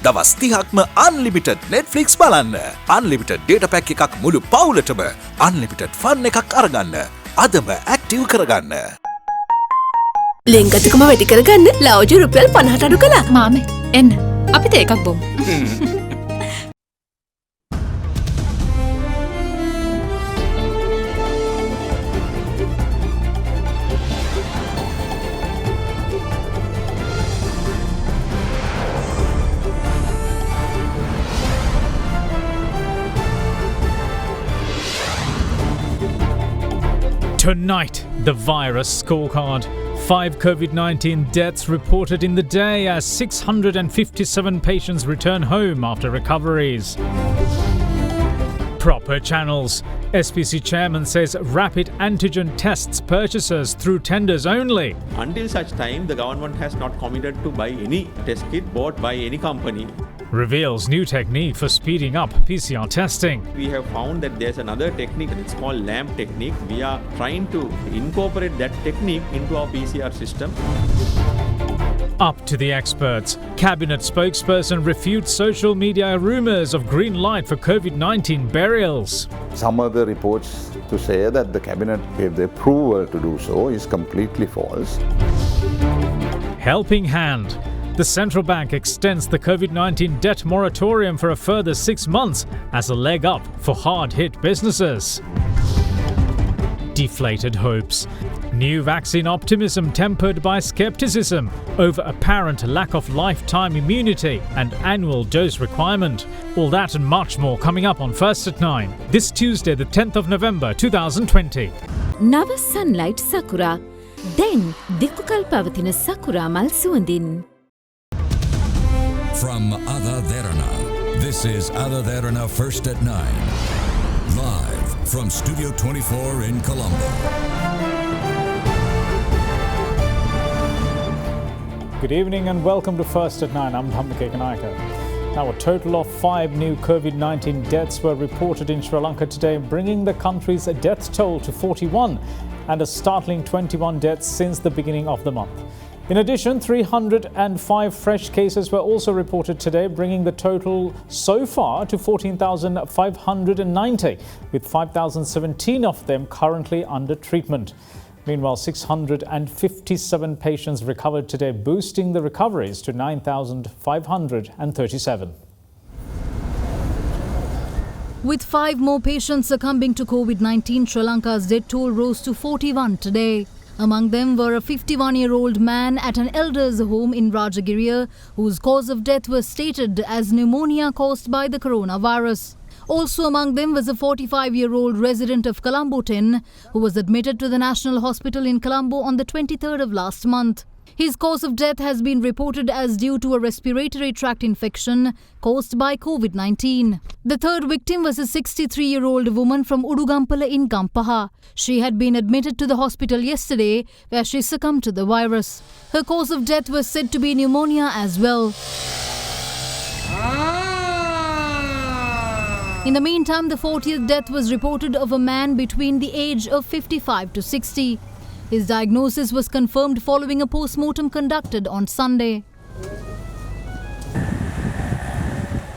දවස් 30ක්ම unlimited Netflix බලන්න. unlimited data pack එකක් මුළු පවුලටම unlimited fun එකක් අරගන්න. අදම active කරගන්න. ලෙන්ගතුකම වැඩි කරගන්න ලව්ජු රුපියල් 50ට අඩු කළා. මාමේ එන්න අපිට එකක් බොමු. Tonight, the virus scorecard. 5 COVID-19 deaths reported in the day as 657 patients return home after recoveries. Proper channels. SPC chairman says rapid antigen tests purchases through tenders only. Until such time, the government has not committed to buy any test kit bought by any company. Reveals new technique for speeding up PCR testing. We have found that there's another technique, it's called LAMP technique. We are trying to incorporate that technique into our PCR system. Up to the experts. Cabinet spokesperson refutes social media rumours of green light for COVID-19 burials. Some of the reports to say that the cabinet gave the approval to do so is completely false. Helping hand. The central bank extends the COVID-19 debt moratorium for a further 6 months as a leg up for hard-hit businesses. Deflated hopes. New vaccine optimism tempered by skepticism over apparent lack of lifetime immunity and annual dose requirement. All that and much more coming up on First at 9. This Tuesday, the 10th of November, 2020. Nava sunlight sakura. Then dikukal pavathina sakura mal suandin. From AdaDerana, this is AdaDerana First at 9. Live from Studio 24 in Colombo. Good evening and welcome to First at 9. I'm Dhammike Kanayaka. Now, a total of 5 new COVID-19 deaths were reported in Sri Lanka today, bringing the country's death toll to 41 and a startling 21 deaths since the beginning of the month. In addition, 305 fresh cases were also reported today, bringing the total so far to 14,590, with 5,017 of them currently under treatment. Meanwhile, 657 patients recovered today, boosting the recoveries to 9,537. With 5 more patients succumbing to COVID-19, Sri Lanka's death toll rose to 41 today. Among them were a 51-year-old man at an elders' home in Rajagiriya, whose cause of death was stated as pneumonia caused by the coronavirus. Also among them was a 45-year-old resident of Colombo 10, who was admitted to the National Hospital in Colombo on the 23rd of last month. His cause of death has been reported as due to a respiratory tract infection caused by COVID-19. The third victim was a 63-year-old woman from Udugampala in Gampaha. She had been admitted to the hospital yesterday, where she succumbed to the virus. Her cause of death was said to be pneumonia as well. In the meantime, the 40th death was reported of a man between the age of 55 to 60. His diagnosis was confirmed following a post-mortem conducted on Sunday.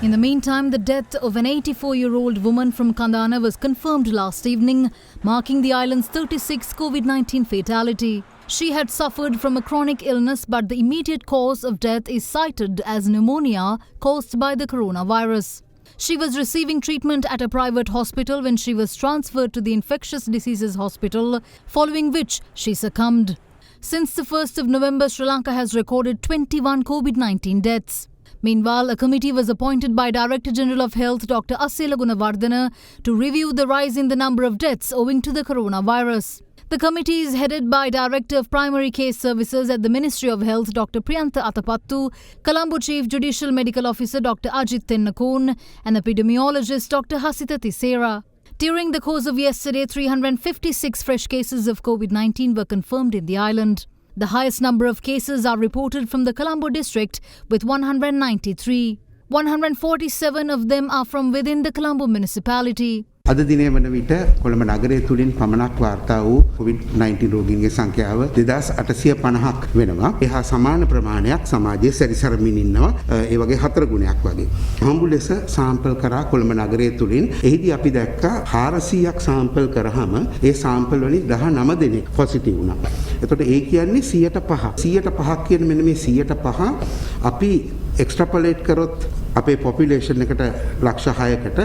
In the meantime, the death of an 84-year-old woman from Kandana was confirmed last evening, marking the island's 36th COVID-19 fatality. She had suffered from a chronic illness, but the immediate cause of death is cited as pneumonia caused by the coronavirus. She was receiving treatment at a private hospital when she was transferred to the infectious diseases hospital, following which she succumbed. Since the 1st of November, Sri Lanka has recorded 21 COVID-19 deaths. Meanwhile, a committee was appointed by Director General of Health Dr. Asela Gunawardena to review the rise in the number of deaths owing to the coronavirus. The committee is headed by Director of Primary Case Services at the Ministry of Health Dr. Priyantha Atapattu, Colombo Chief Judicial Medical Officer Dr. Ajit Tennakon and Epidemiologist Dr. Hasita Tisera. During the course of yesterday, 356 fresh cases of COVID-19 were confirmed in the island. The highest number of cases are reported from the Colombo district with 193. 147 of them are from within the Colombo municipality. අද දිනේ වන විට කොළඹ නගරය තුලින් පමණක් වාර්තා වූ COVID-19 රෝගීන්ගේ සංඛ්‍යාව 2850ක් වෙනවා. ඒ හා සමාන ප්‍රමාණයක් සමාජයේ සැරිසරමින් ඉන්නවා. ඒ වගේ 4 ගුණයක් වගේ. හම්බු ලෙස සාම්පල් කරා කොළඹ නගරය තුලින් එහිදී අපි දැක්කා 400ක් සාම්පල් කරාම ඒ සාම්පල් වලින් 19 දෙනෙක් පොසිටිව් වුණා. එතකොට ඒ කියන්නේ 100%. 100%ක් කියන මෙන්න මේ 100% අපි එක්ස්ට්‍රාපොලේට් කරොත් අපේ පොපියුලේෂන් එකට ලක්ෂ 6කට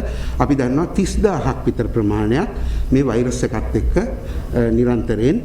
අපි දන්නවා 30000ක් විතර ප්‍රමාණයක් මේ වෛරස් එකත් එක්ක නිරන්තරයෙන්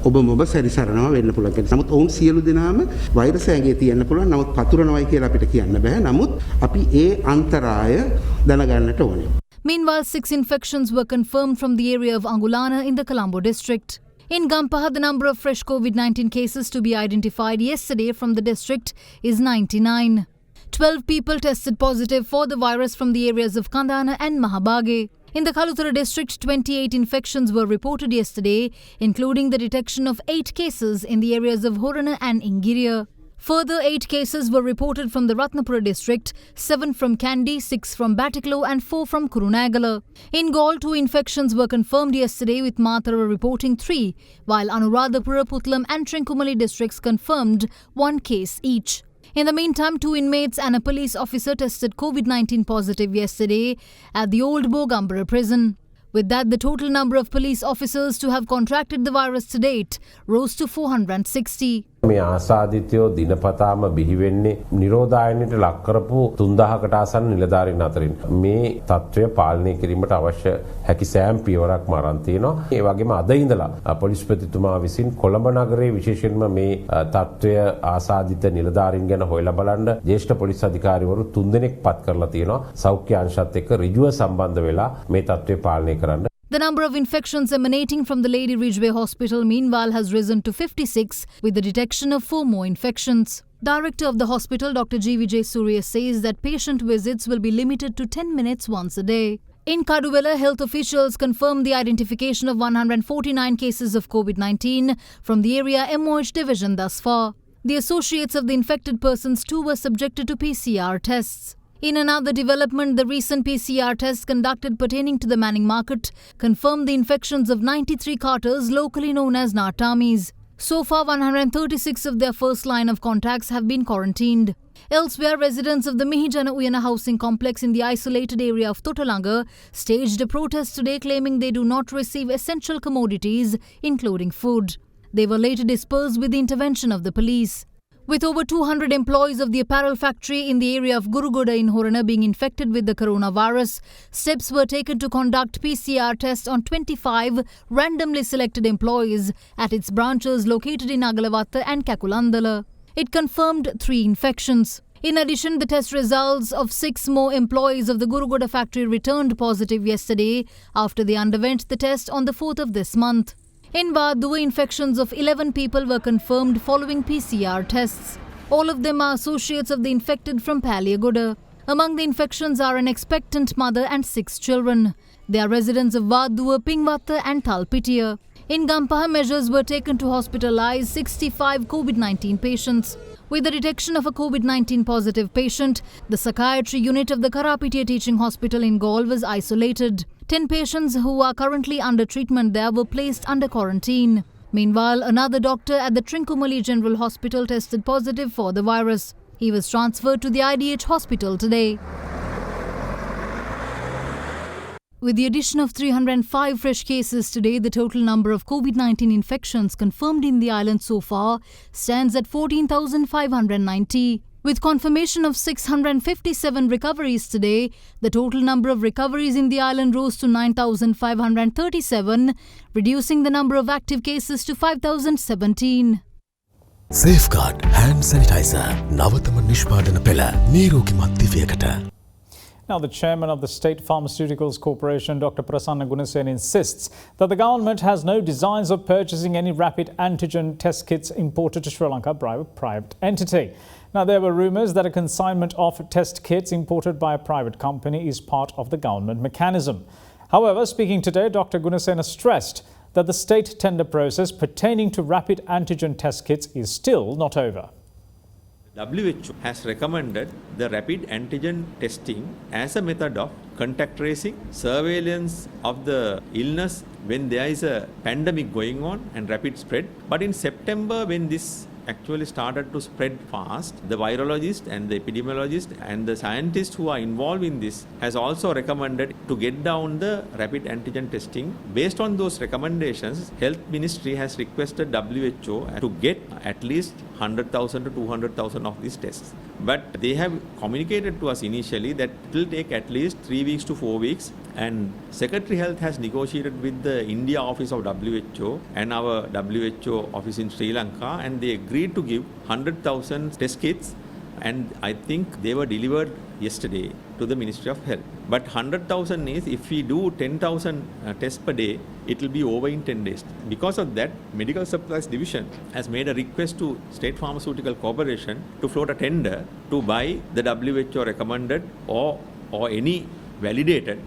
ඔබ මොබ සැරිසරනවා වෙන්න පුළුවන්. නමුත් ඔවුන් සියලු දෙනාම වෛරස් ඇඟේ තියෙන්න පුළුවන්. නමුත් පතුරනවයි කියලා අපිට කියන්න බෑ. නමුත් අපි ඒ අන්තරාය දැනගන්නට ඕනේ. Meanwhile, 6 infections were confirmed from the area of Angulana in the Colombo district. In Gampaha, the number of fresh COVID-19 cases to be identified yesterday from the district is 99. 12 people tested positive for the virus from the areas of Kandana and Mahabage. In the Kalutara district, 28 infections were reported yesterday, including the detection of 8 cases in the areas of Horana and Ingiriya. Further 8 cases were reported from the Ratnapura district, 7 from Kandy, 6 from Batiklo and 4 from Kurunagala. In Gaul, 2 infections were confirmed yesterday, with Matara reporting 3, while Anuradhapura, Putlam and Trincomalee districts confirmed 1 case each. In the meantime, 2 inmates and a police officer tested COVID-19 positive yesterday at the Old Bogambara prison. With that, the total number of police officers to have contracted the virus to date rose to 460. මේ ආසාදිතයෝ දිනපතාම බිහි වෙන්නේ නිරෝධායනයට ලක් කරපු 3000කට ආසන්න නිලධාරීන් අතරින් මේ තත්ත්වය පාලනය කිරීමට අවශ්‍ය හැකි සෑම පියවරක්ම අරන් තියෙනවා. ඒ වගේම අද ඉඳලා පොලිස්පතිතුමා විසින් කොළඹ නගරයේ විශේෂයෙන්ම මේ තත්ත්වය ආසාදිත නිලධාරීන් ගැන හොයලා බලන්න ජ්‍යෙෂ්ඨ පොලිස් අධිකාරිවරු 3 දෙනෙක් පත් කරලා තියෙනවා. සෞඛ්‍ය අංශත් එක්ක ඍජුව සම්බන්ධ වෙලා මේ තත්ත්වය පාලනය කරන්න. The number of infections emanating from the Lady Ridgeway Hospital meanwhile has risen to 56, with the detection of 4 more infections. Director of the hospital, Dr. G.V.J. Surya, says that patient visits will be limited to 10 minutes once a day. In Kaduvela, health officials confirmed the identification of 149 cases of COVID-19 from the area MOH division thus far. The associates of the infected persons too were subjected to PCR tests. In another development, the recent PCR tests conducted pertaining to the Manning Market confirmed the infections of 93 carters locally known as Natamis. So far, 136 of their first line of contacts have been quarantined. Elsewhere, residents of the Mihijana Uyana housing complex in the isolated area of Totalanga staged a protest today claiming they do not receive essential commodities, including food. They were later dispersed with the intervention of the police. With over 200 employees of the apparel factory in the area of Gurugoda in Horana being infected with the coronavirus, steps were taken to conduct PCR tests on 25 randomly selected employees at its branches located in Agalavatta and Kakulandala. It confirmed 3 infections. In addition, the test results of 6 more employees of the Gurugoda factory returned positive yesterday after they underwent the test on the 4th of this month. In Vadua, infections of 11 people were confirmed following PCR tests. All of them are associates of the infected from Paliagoda. Among the infections are an expectant mother and 6 children. They are residents of Vadua, Pingvatta and Talpitia. In Gampaha, measures were taken to hospitalize 65 COVID-19 patients. With the detection of a COVID-19 positive patient, the psychiatry unit of the Karapitia Teaching Hospital in Gaul was isolated. 10 patients who are currently under treatment there were placed under quarantine. Meanwhile, another doctor at the Trincomalee General Hospital tested positive for the virus. He was transferred to the IDH hospital today. With the addition of 305 fresh cases today, the total number of COVID-19 infections confirmed in the island so far stands at 14,590. With confirmation of 657 recoveries today, the total number of recoveries in the island rose to 9,537, reducing the number of active cases to 5,017. Safeguard hand sanitizer. නවතම නිෂ්පාදන පෙළ නිරෝගීමත් දිවියකට. Now, the chairman of the State Pharmaceuticals Corporation, Dr. Prasanna Gunasen, insists that the government has no designs of purchasing any rapid antigen test kits imported to Sri Lanka by a private entity. Now, there were rumours that a consignment of test kits imported by a private company is part of the government mechanism. However, speaking today, Dr. Gunasen stressed that the state tender process pertaining to rapid antigen test kits is still not over. WHO has recommended the rapid antigen testing as a method of contact tracing, surveillance of the illness when there is a pandemic going on and rapid spread. But in September, when this actually started to spread fast, the virologist and the epidemiologist and the scientists who are involved in this has also recommended to get down the rapid antigen testing. Based on those recommendations, Health Ministry has requested WHO to get at least 100,000 to 200,000 of these tests. But they have communicated to us initially that it will take at least 3 weeks to 4 weeks, and Secretary Health has negotiated with the India office of WHO and our WHO office in Sri Lanka, and they agreed to give 100,000 test kits, and I think they were delivered yesterday to the Ministry of Health. But 100,000 is, if we do 10,000 tests per day, it will be over in 10 days. Because of that, Medical Supplies Division has made a request to State Pharmaceutical Corporation to float a tender to buy the WHO recommended or any validated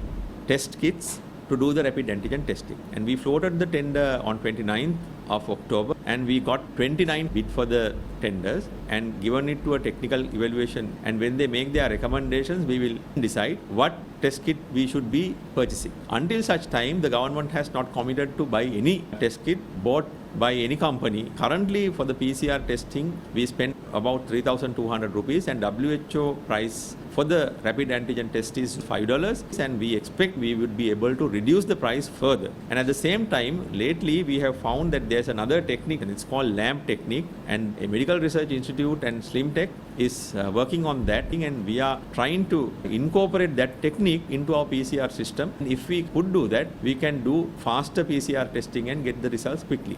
test kits to do the rapid antigen testing. And we floated the tender on 29th of October, and we got 29 bid for the tenders and given it to a technical evaluation. And when they make their recommendations, we will decide what test kit we should be purchasing. Until such time, the government has not committed to buy any test kit bought by any company. Currently, for the PCR testing, we spend about 3,200 rupees, and WHO price for the rapid antigen test is $5, and we expect we would be able to reduce the price further. And at the same time, lately we have found that there's another technique, and it's called LAMP technique, and a Medical Research Institute and SlimTech is working on that, and we are trying to incorporate that technique into our PCR system. And if we could do that, we can do faster PCR testing and get the results quickly.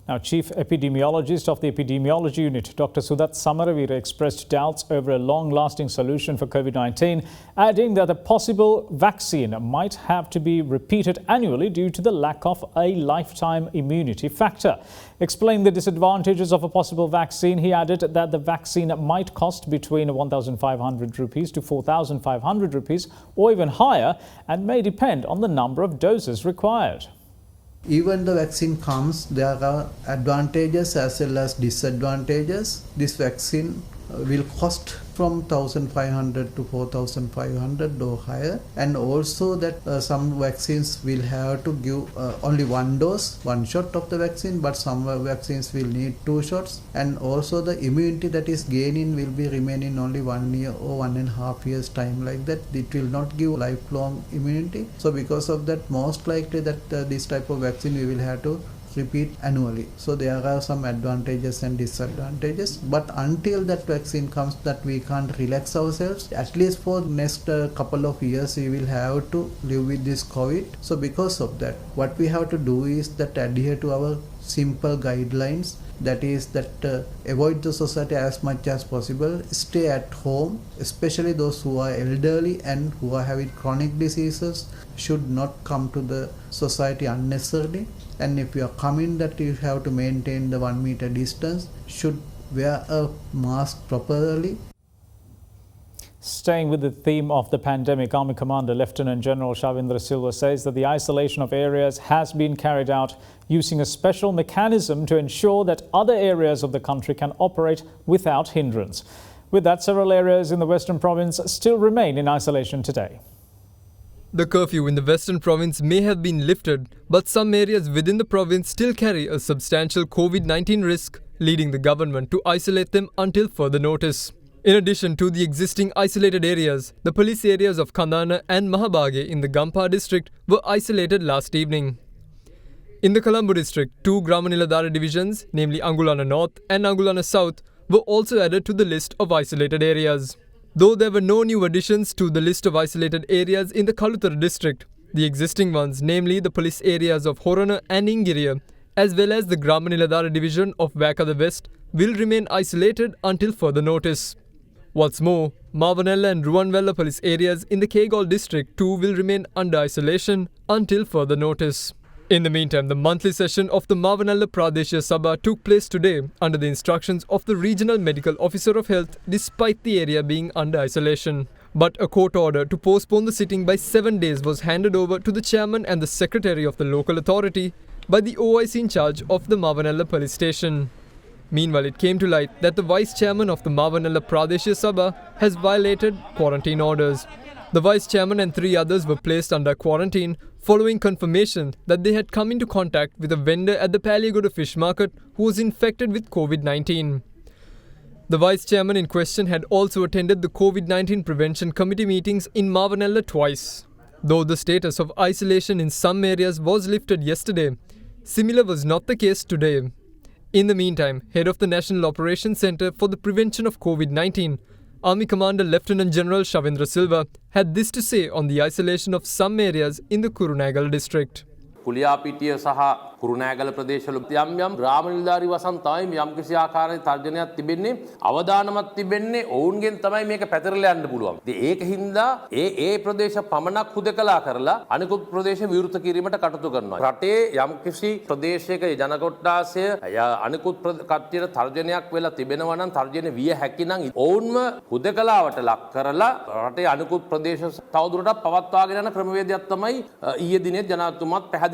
Now, Chief Epidemiologist of the Epidemiology Unit, Dr. Sudat Samaravira, expressed doubts over a long-lasting solution for COVID-19, adding that a possible vaccine might have to be repeated annually due to the lack of a lifetime immunity factor. Explaining the disadvantages of a possible vaccine, he added that the vaccine might cost between 1,500 rupees to 4,500 rupees or even higher, and may depend on the number of doses required. Even the vaccine comes, there are advantages as well as disadvantages. This vaccine will cost from 1,500 to 4,500 or higher, and also that some vaccines will have to give only one dose, one shot of the vaccine, but some vaccines will need 2 shots, and also the immunity that is gaining will be remaining only 1 year or 1.5 years time, like that. It will not give lifelong immunity. So because of that, most likely that this type of vaccine we will have to repeat annually. So there are some advantages and disadvantages, but until that vaccine comes, that we can't relax ourselves. At least for next couple of years we will have to live with this COVID. So because of that, what we have to do is that adhere to our simple guidelines, that is that avoid the society as much as possible, stay at home, especially those who are elderly and who are having chronic diseases should not come to the society unnecessarily. And if you are coming, that you have to maintain the 1 meter distance, should wear a mask properly. Staying with the theme of the pandemic, Army Commander Lieutenant General Shavindra Silva says that the isolation of areas has been carried out using a special mechanism to ensure that other areas of the country can operate without hindrance. With that, several areas in the Western Province still remain in isolation today. The curfew in the Western Province may have been lifted, but some areas within the province still carry a substantial COVID-19 risk, leading the government to isolate them until further notice. In addition to the existing isolated areas, the police areas of Kandana and Mahabage in the Gampa district were isolated last evening. In the Colombo district, 2 Gramaniladara divisions, namely Angulana North and Angulana South, were also added to the list of isolated areas. Though there were no new additions to the list of isolated areas in the Kaluthara district, the existing ones, namely the police areas of Horana and Ingiriya, as well as the Gramaniladara division of Vakada West, will remain isolated until further notice. What's more, Mavanella and Ruwanvella police areas in the Kegal district too will remain under isolation until further notice. In the meantime, the monthly session of the Mavanella Pradeshya Sabha took place today under the instructions of the Regional Medical Officer of Health, despite the area being under isolation. But a court order to postpone the sitting by 7 days was handed over to the chairman and the secretary of the local authority by the OIC in charge of the Mavanella police station. Meanwhile, it came to light that the vice chairman of the Mavanala Pradeshya Sabha has violated quarantine orders. The vice chairman and 3 others were placed under quarantine following confirmation that they had come into contact with a vendor at the Paliagoda fish market who was infected with COVID-19. The vice chairman in question had also attended the COVID-19 prevention committee meetings in Mavanala twice. Though the status of isolation in some areas was lifted yesterday, similar was not the case today. In the meantime, head of the National Operations Centre for the Prevention of COVID-19, Army Commander Lieutenant General Shavindra Silva, had this to say on the isolation of some areas in the Kurunegala district. Kuliyapitiya සහ කුරුණෑගල ප්‍රදේශවල යම් ග්‍රාම නිලධාරී වසන් තමයි යම් කිසි ආකාරයක තර්ජනයක් තිබෙන්නේ අවදානමක් තිබෙන්නේ ඔවුන්ගෙන් තමයි මේක පැතිරලා යන්න පුළුවන්. ඉතින් ඒක හින්දා ඒ ප්‍රදේශ පමණක් හුදකලා කරලා අනිකුත් ප්‍රදේශ විවෘත කිරීමට කටයුතු කරනවා. රටේ යම් කිසි ප්‍රදේශයක ජනකොට්ටාසය අනිකුත් කට්ටියට තර්ජනයක් වෙලා තිබෙනවා නම් තර්ජන විය හැකි නම් ඔවුන්ම හුදකලාවට ලක් කරලා රටේ අනිකුත් ප්‍රදේශ තවදුරටත් පවත්වාගෙන යන ක්‍රමවේදයක් තමයි ඊයේ දිනේ ජනාධිපතිතුමාත් පැහැදිලි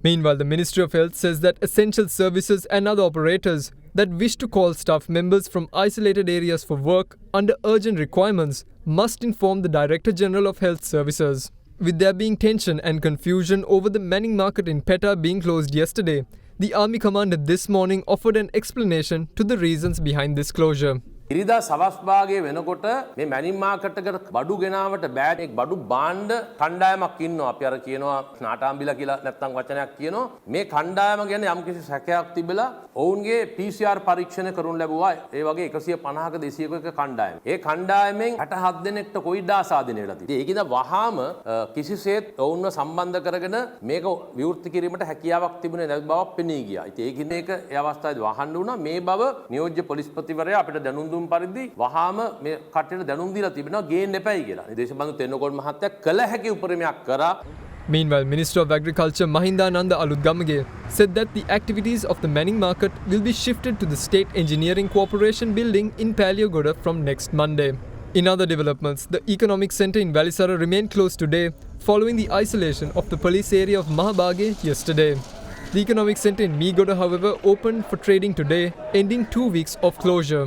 Meanwhile, the Ministry of Health says that essential services and other operators that wish to call staff members from isolated areas for work under urgent requirements must inform the Director General of Health Services. With there being tension and confusion over the Manning Market in Petta being closed yesterday, the Army Commander this morning offered an explanation to the reasons behind this closure. ඉරිදා සවස් භාගයේ වෙනකොට මේ මැනින් market එකට බඩු ගෙනාවට බෑ ඒ බඩු බාණ්ඩ කණ්ඩායමක් ඉන්නවා අපි අර කියනවා නාටාම්බිලා කියලා නැත්නම් වචනයක් කියනවා මේ කණ්ඩායම ගැන යම්කිසි සැකයක් තිබෙලා ඔවුන්ගේ PCR පරීක්ෂණ කරුණු ලැබුවා ඒ වගේ 150ක 200ක කණ්ඩායම ඒ කණ්ඩායමෙන් 67 දෙනෙක්ට කොවිඩ් ආසාදනය වෙලා තියෙනවා ඒකින්ද වහාම කිසිසේත් ඔවුන්ව සම්බන්ධ කරගෙන මේක විවෘත කිරීමට හැකියාවක් තිබුණේ නැති බවක් පෙනී ගියා ඉතින් ඒකින්ද ඒක ඒ අවස්ථාවේදී වහන්න වුණා මේ බව නියෝජ්‍ය පොලිස්පතිවරයා අපිට දැනුම් පරිදි වහාම මේ කට්ටියට දැනුම් දීලා තිබෙනවා ගේන්න එපයි කියලා. දේශබන්දු තෙන්නකෝන් මහත්තයා කළ හැකි උපරිමයක් කරා. Meanwhile, Minister of Agriculture Mahindananda Alutgamage said that the activities of the Manning Market will be shifted to the State Engineering Corporation building in Paliagoda from next Monday. In other developments, the Economic Centre in Valisara remained closed today following the isolation of the police area of Mahabage yesterday. The Economic Centre in Meegoda, however, opened for trading today, ending 2 weeks of closure.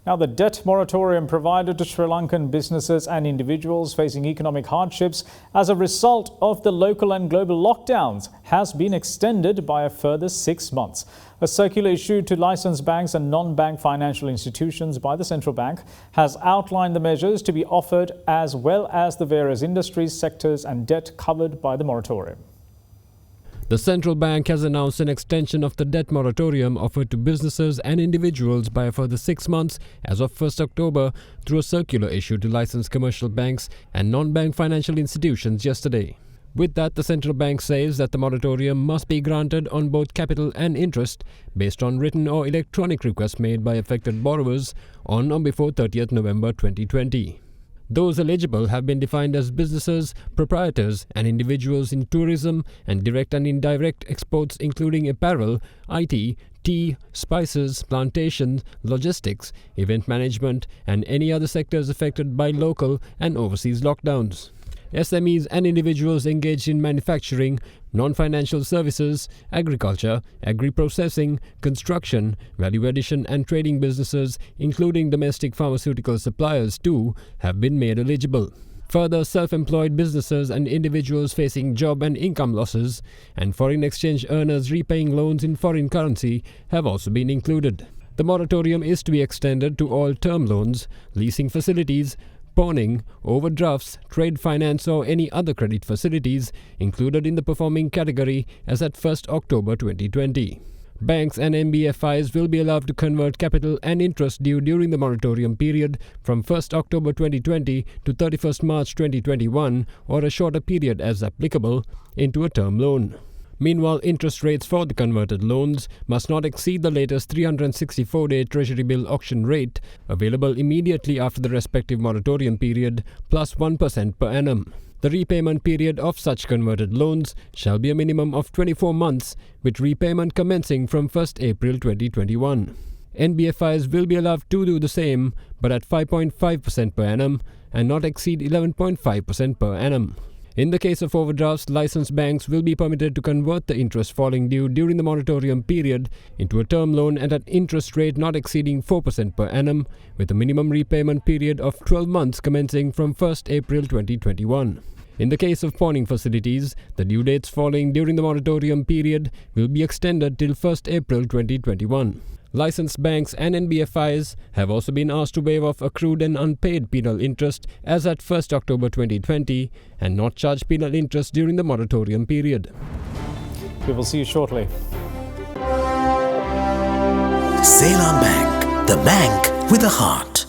Now, the debt moratorium provided to Sri Lankan businesses and individuals facing economic hardships as a result of the local and global lockdowns has been extended by a further 6 months. A circular issued to licensed banks and non-bank financial institutions by the central bank has outlined the measures to be offered as well as the various industries, sectors and debt covered by the moratorium. The central bank has announced an extension of the debt moratorium offered to businesses and individuals by a further 6 months as of 1st October through a circular issued to licensed commercial banks and non-bank financial institutions yesterday. With that, the central bank says that the moratorium must be granted on both capital and interest based on written or electronic requests made by affected borrowers on or before 30th November 2020. Those eligible have been defined as businesses, proprietors and individuals in tourism and direct and indirect exports including apparel, IT, tea, spices, plantation, logistics, event management and any other sectors affected by local and overseas lockdowns. SMEs and individuals engaged in manufacturing, non-financial services, agriculture, agri-processing, construction, value addition and trading businesses, including domestic pharmaceutical suppliers too, have been made eligible. Further, self-employed businesses and individuals facing job and income losses and foreign exchange earners repaying loans in foreign currency have also been included. The moratorium is to be extended to all term loans, leasing facilities, pawning, overdrafts, trade finance or any other credit facilities included in the performing category as at 1st October 2020. Banks and NBFIs will be allowed to convert capital and interest due during the moratorium period from 1st October 2020 to 31st March 2021 or a shorter period as applicable into a term loan. Meanwhile, interest rates for the converted loans must not exceed the latest 364-day Treasury bill auction rate, available immediately after the respective moratorium period, plus 1% per annum. The repayment period of such converted loans shall be a minimum of 24 months, with repayment commencing from 1st April 2021. NBFIs will be allowed to do the same, but at 5.5% per annum and not exceed 11.5% per annum. In the case of overdrafts, licensed banks will be permitted to convert the interest falling due during the moratorium period into a term loan at an interest rate not exceeding 4% per annum, with a minimum repayment period of 12 months commencing from 1st April 2021. In the case of pawning facilities, the due dates falling during the moratorium period will be extended till 1st April 2021. Licensed banks and NBFIs have also been asked to waive off accrued and unpaid penal interest as at 1st October 2020 and not charge penal interest during the moratorium period. We will see you shortly. Ceylon Bank, the bank with a heart.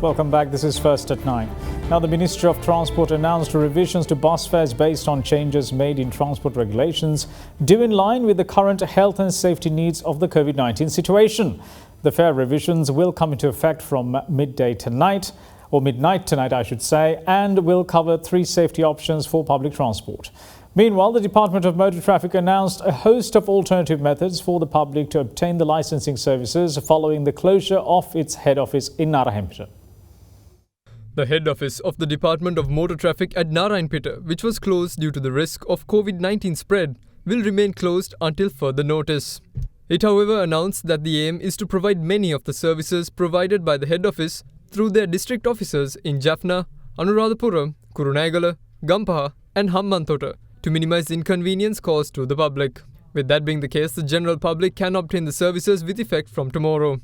Welcome back. This is First at 9. Now, the Ministry of Transport announced revisions to bus fares based on changes made in transport regulations due in line with the current health and safety needs of the COVID-19 situation. The fare revisions will come into effect from midnight tonight, I should say, and will cover 3 safety options for public transport. Meanwhile, the Department of Motor Traffic announced a host of alternative methods for the public to obtain the licensing services following the closure of its head office in Narayanpeta. The head office of the Department of Motor Traffic at Narayanpeta, which was closed due to the risk of COVID-19 spread, will remain closed until further notice. It, however, announced that the aim is to provide many of the services provided by the head office through their district offices in Jaffna, Anuradhapura, Kurunegala, Gampaha and Hambantota to minimize inconvenience caused to the public. With that being the case, the general public can obtain the services with effect from tomorrow.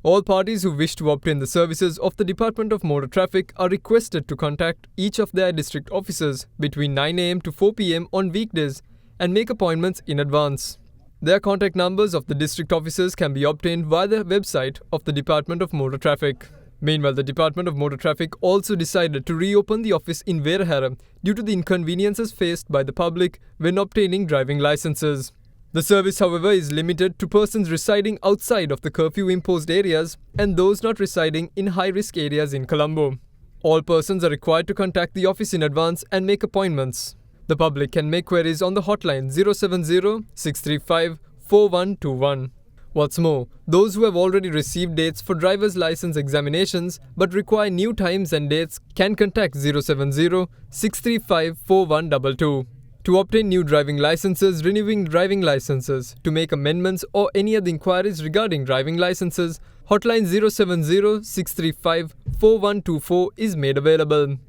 All parties who wish to obtain the services of the Department of Motor Traffic are requested to contact each of their district officers between 9 am to 4 pm on weekdays and make appointments in advance. Their contact numbers of the district officers can be obtained via the website of the Department of Motor Traffic. Meanwhile, the Department of Motor Traffic also decided to reopen the office in Verahara due to the inconveniences faced by the public when obtaining driving licenses. The service, however, is limited to persons residing outside of the curfew-imposed areas and those not residing in high-risk areas in Colombo. All persons are required to contact the office in advance and make appointments. The public can make queries on the hotline 070-635-4121. What's more, those who have already received dates for driver's license examinations but require new times and dates can contact 070-635-4122. To obtain new driving licenses, renewing driving licenses, to make amendments or any other inquiries regarding driving licenses, hotline 070-635-4124 is made available.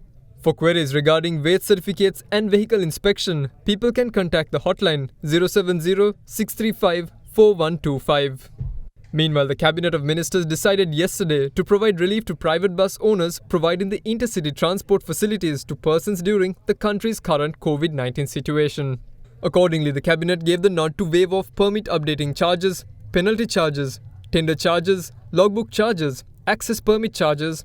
For queries regarding weight certificates and vehicle inspection, people can contact the hotline 070-635-4125. Meanwhile, the Cabinet of Ministers decided yesterday to provide relief to private bus owners providing the intercity transport facilities to persons during the country's current COVID-19 situation. Accordingly, the Cabinet gave the nod to waive off permit updating charges, penalty charges, tender charges, logbook charges, access permit charges,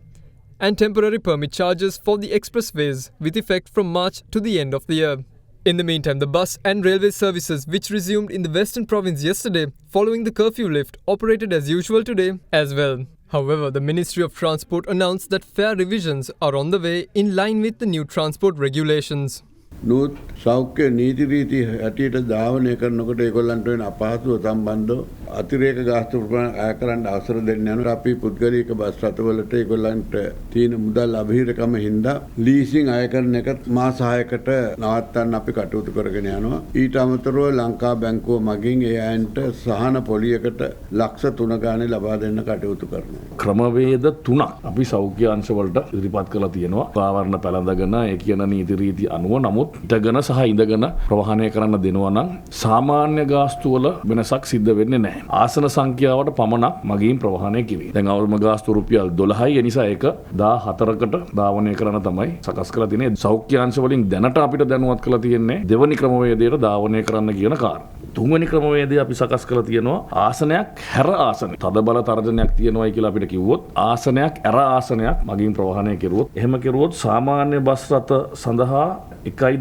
and temporary permit charges for the expressways with effect from March to the end of the year. In the meantime, the bus and railway services which resumed in the Western Province yesterday following the curfew lift operated as usual today as well. However, the Ministry of Transport announced that fare revisions are on the way in line with the new transport regulations. නූත් සෞඛ්‍ය නීති රීති හැටියට ධාවනය කරනකොට ඒගොල්ලන්ට වෙන අපහසුව සම්බන්ධව අතිරේක ගාස්තු ප්‍රමාණය අය කරන්න අවසර දෙන්න යනවා. අපි පුද්ගලික බස් රථවලට ඒගොල්ලන්ට තියෙන මුදල් අභීරකම හින්දා ලීසින් අය කරන එක මාස 6කට නවත්තන්න අපි කටයුතු කරගෙන යනවා. ඊට අමතරව ලංකා බැංකුව මගින් ඒ අයන්ට සහන පොලියකට ලක්ෂ 3 ගානේ ලබා දෙන්න කටයුතු කරනවා. ක්‍රමවේද 3ක් අපි සෞඛ්‍ය අංශ වලට ඉදිරිපත් කරලා තියෙනවා. ආවරණ පැලඳගෙන ඒ කියන නීති රීති අනුව නමුත් ඉඳගෙන සහ ඉඳගෙන ප්‍රවාහනය කරන්න දෙනවා නම් සාමාන්‍ය ගාස්තු වල වෙනසක් සිද්ධ වෙන්නේ නැහැ. ආසන සංඛ්‍යාවට පමණක් මගින් ප්‍රවාහනය කිරීම. දැන් අවුරුම ගාස්තු රුපියල් 12යි. ඒ නිසා ඒක 14කට ධාවනය කරන්න තමයි සකස් කරලා තියෙන්නේ. සෞඛ්‍ය අංශ වලින් දැනට අපිට දැනුවත් කරලා තියෙන්නේ දෙවනි ක්‍රමවේදයට ධාවනය කරන්න කියන කාරණා. තුන්වෙනි ක්‍රමවේදය අපි සකස් කරලා තියෙනවා ආසනයක් හැර ආසනයක්. තද බල තර්ජනයක් තියෙනවායි කියලා අපිට කිව්වොත් ආසනයක් ඇර ආසනයක් මගින් ප්‍රවාහනය කෙරුවොත් එහෙම කෙරුවොත් සාමාන්‍ය බස් රථ සඳහා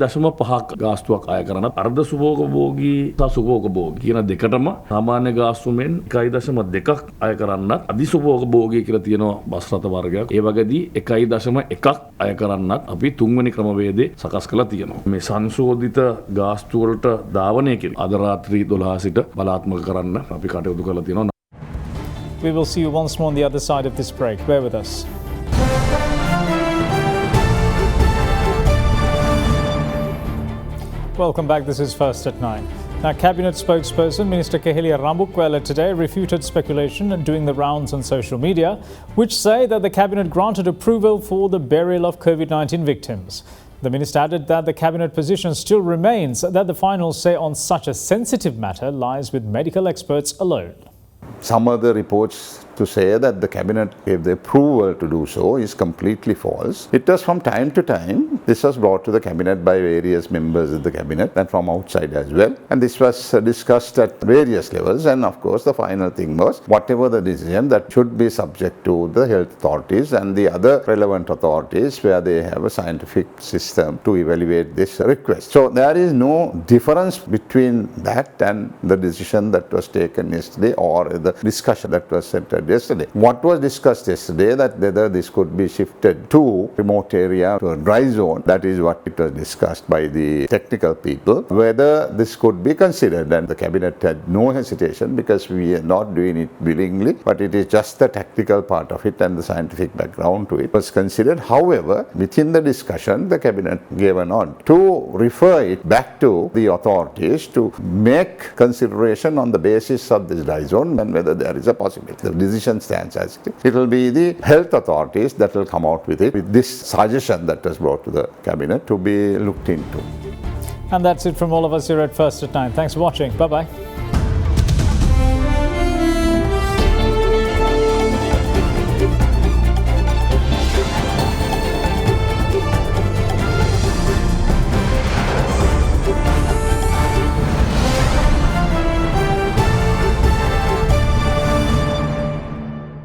1.5ක් ගාස්තුවක් අය කරන අර්ධ සුභෝගභෝගී සහ සුභෝගභෝගී කියන දෙකටම සාමාන්‍ය ගාස්තුවෙන් 1.2ක් අය කරන්නත් අධි සුභෝගභෝගී කියලා තියෙනවා බස් රථ වර්ගයක්. ඒ වගේදී 1.1ක් අය කරන්නත් අපි තුන්වෙනි ක්‍රමවේදේ සකස් කරලා තියෙනවා. මේ සංශෝධිත ගාස්තු වලට ධාවනය කිරීම අද රාත්‍රී 12 සිට බලාත්මක කරන්න අපි කටයුතු කරලා තියෙනවා. We will see you once more on the other side of this break. Bear with us. Welcome back. This is First at 9. Now, Cabinet spokesperson Minister Kehelia Rambukwala today refuted speculation and doing the rounds on social media, which say that the Cabinet granted approval for the burial of COVID-19 victims. The minister added that the Cabinet position still remains, that the final say on such a sensitive matter lies with medical experts alone. Some other reports to say that the Cabinet gave the approval to do so is completely false. It was from time to time, this was brought to the Cabinet by various members of the Cabinet and from outside as well. And this was discussed at various levels, and of course the final thing was whatever the decision, that should be subject to the health authorities and the other relevant authorities where they have a scientific system to evaluate this request. So there is no difference between that and the decision that was taken yesterday or the discussion that was centered yesterday. What was discussed yesterday, that whether this could be shifted to remote area, to a dry zone, that is what it was discussed by the technical people, whether this could be considered, and the Cabinet had no hesitation because we are not doing it willingly, but it is just the technical part of it and the scientific background to it was considered. However, within the discussion, the Cabinet gave a nod to refer it back to the authorities to make consideration on the basis of this dry zone and whether there is a possibility. The decision stands as it will be the health authorities that will come out with it, with this suggestion that was brought to the Cabinet to be looked into. And that's it from all of us here at First at 9. Thanks for watching. Bye-bye.